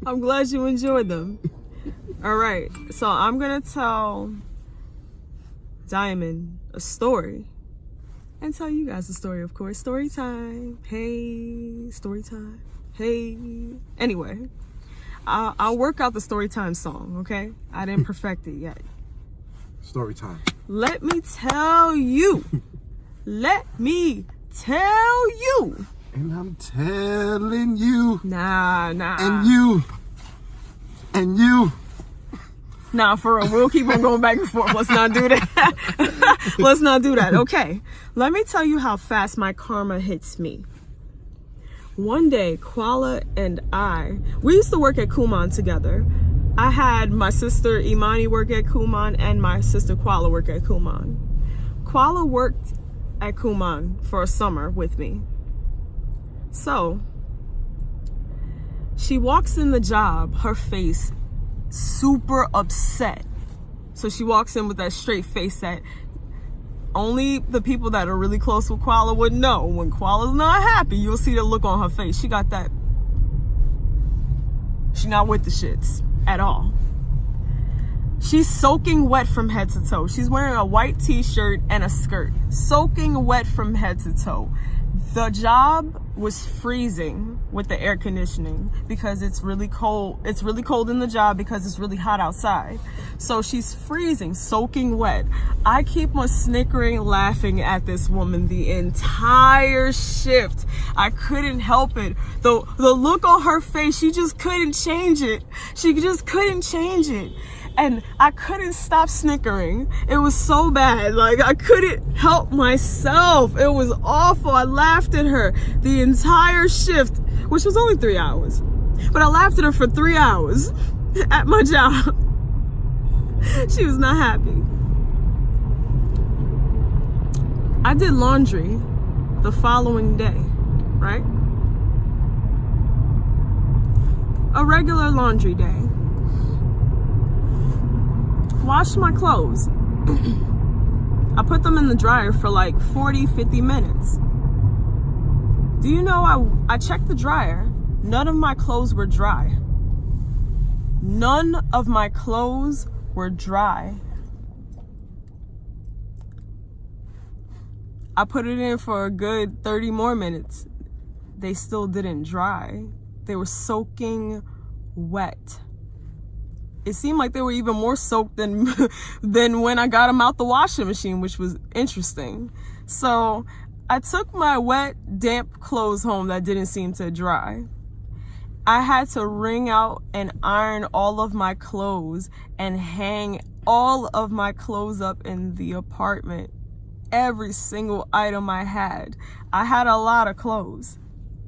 I'm glad you enjoyed them. All right, so I'm gonna tell Diamond a story and tell you guys a story, of course. Story time. Hey, story time. Hey. Anyway, I'll work out the story time song, okay? I didn't perfect it yet. Story time. Let me tell you. Let me tell you. And I'm telling you. Nah. And you. And you. Nah, for real. We'll keep on going back and forth. Let's not do that. Let's not do that. Okay. Let me tell you how fast my karma hits me. One day, Kuala and we used to work at Kumon together. I had my sister Imani work at Kumon and my sister Kuala work at Kumon. Kuala worked at Kumon for a summer with me. So, she walks in the job, her face super upset. So she walks in with that straight face that only the people that are really close with Kuala would know. When Kuala's not happy, you'll see the look on her face. She got that. She's not with the shits at all. She's soaking wet from head to toe. She's wearing a white t-shirt and a skirt. Soaking wet from head to toe. The job was freezing with the air conditioning because it's really cold. It's really cold in the job because it's really hot outside. So she's freezing, soaking wet. I keep on snickering, laughing at this woman the entire shift. I couldn't help it. The look on her face, she just couldn't change it. She just couldn't change it. And I couldn't stop snickering. It was so bad. Like, I couldn't help myself. It was awful. I laughed at her the entire shift, which was only 3 hours. But I laughed at her for 3 hours at my job. She was not happy. I did laundry the following day, right? A regular laundry day. Washed my clothes. I put them in the dryer for like 40-50 minutes. Do you know I checked the dryer? None of my clothes were dry. None of my clothes were dry. I put it in for a good 30 more minutes. They still didn't dry. They were soaking wet. It seemed like they were even more soaked than when I got them out the washing machine, which was interesting. So I took my wet, damp clothes home that didn't seem to dry. I had to wring out and iron all of my clothes and hang all of my clothes up in the apartment. Every single item I had. I had a lot of clothes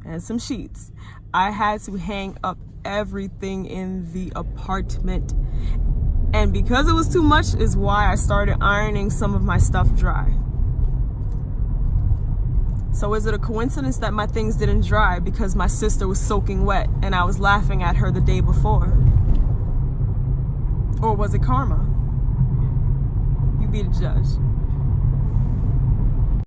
and some sheets. I had to hang up everything in the apartment. And because it was too much is why I started ironing some of my stuff dry. So is it a coincidence that my things didn't dry because my sister was soaking wet and I was laughing at her the day before? Or was it karma? You be the judge.